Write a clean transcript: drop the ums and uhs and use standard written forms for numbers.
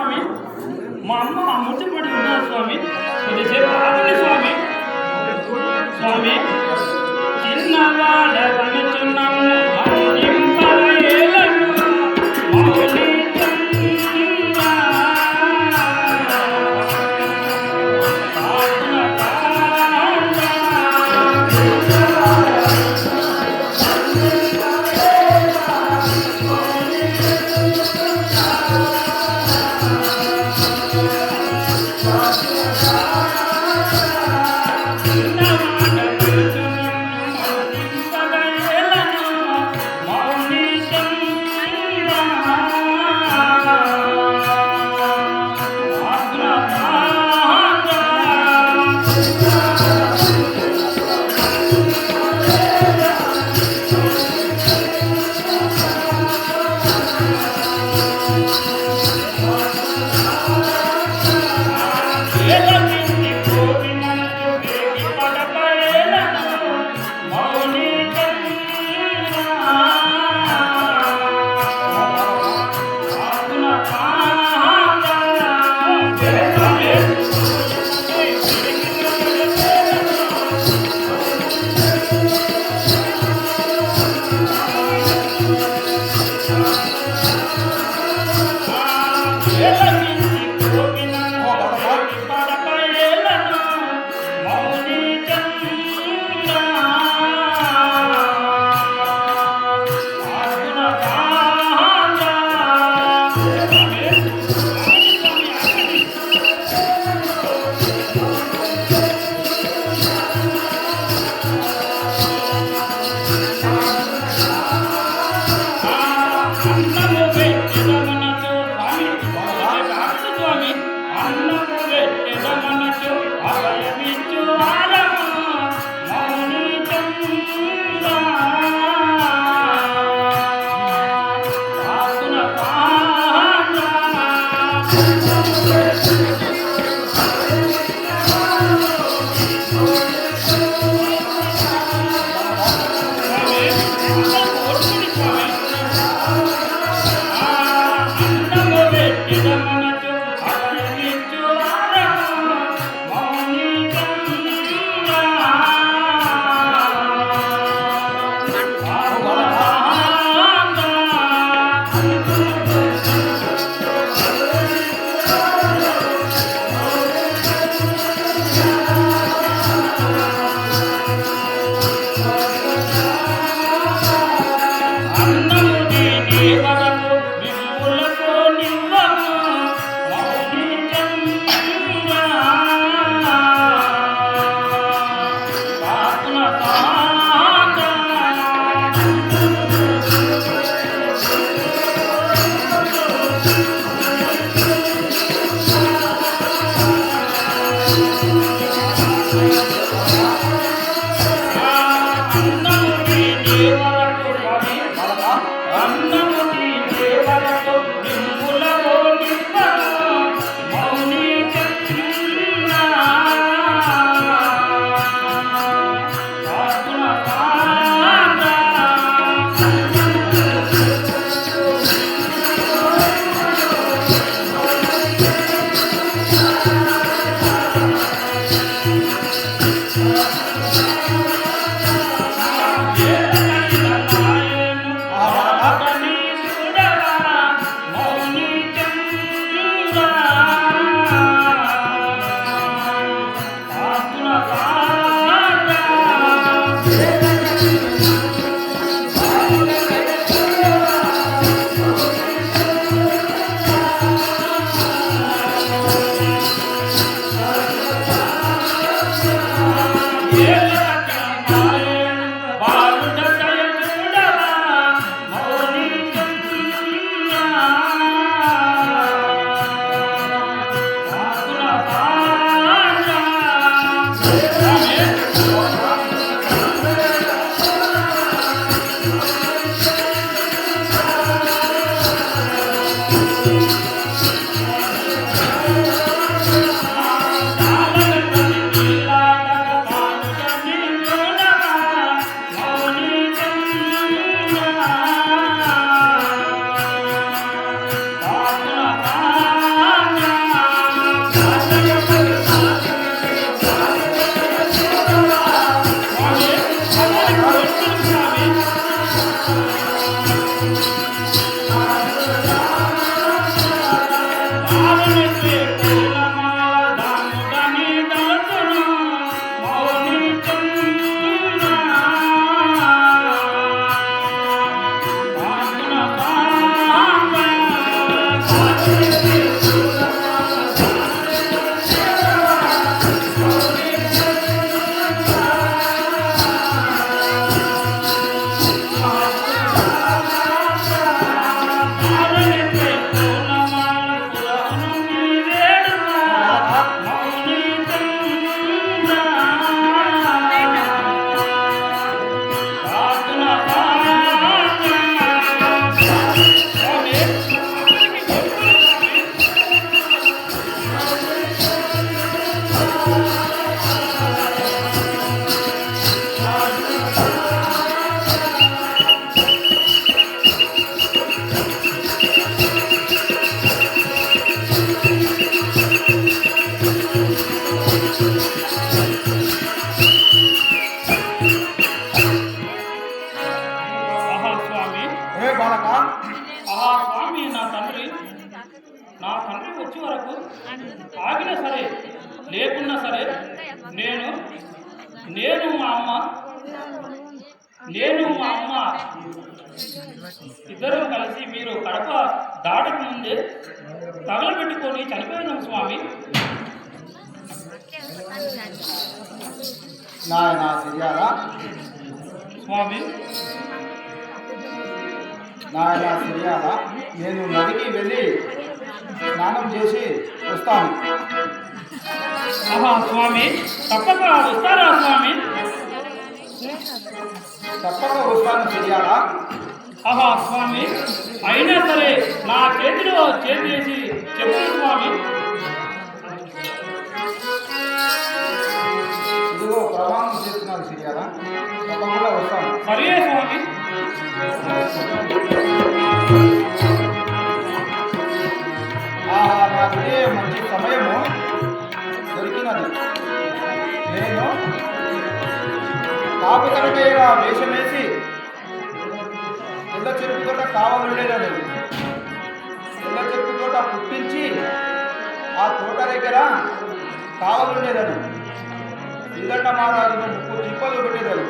స్వామి. మా అమ్మ ముట్టుపడి ఉన్నారు స్వామి. కొద్దిసేపు ఆగండి స్వామి. స్వామి చిన్నవాడ వనుచున్నాము అందింపవేలను మౌలి దారునికి పూలమాల దాముడని దళతును మౌని చంద్ర పాటున పాంగ దారునికి దారునికి పూలమాల పురాణుని వేడుక మౌని చంద్ర పాటున పాంగ స్వామి ఆహా స్వామి ఏ బాలక ఆహా స్వామి నా తండ్రి వచ్చే వరకు ఆగినా సరే లేకున్నా సరే నేను నేను మా అమ్మ ఇద్దరం కలిసి మీరు కడప దాటక ముందే తగలబెట్టుకొని చనిపోయినాం స్వామి. నాయన సిరియాలా స్వామి నాయన సిరియాలా నేను నదికి వెళ్ళి స్నానం చేసి వస్తాను. ఆహా స్వామి తప్పక వస్తారా స్వామి? తప్పక వస్తాను సిరియాలా. ఆహా స్వామి అయినా సరే నా చేతిలో చేతి వేసి చెప్పండి స్వామి. ఇదిగో ప్రమాణం చేస్తున్నాను సిరియాలా, తప్పకుండా వస్తాను. సరే స్వామి. నాకు మంచి సమయము దొరికినది. నేను కాపుతలపైగా వేషమేసి తెల్ల చెరుకు తోట కావాలండేదని తెల్ల చెరుకు తోట పుట్టించి ఆ తోట దగ్గర కావాలండేదని శ్రీదండ మహారాజును ముక్కు తిప్పలు పెట్టేదాన్ని.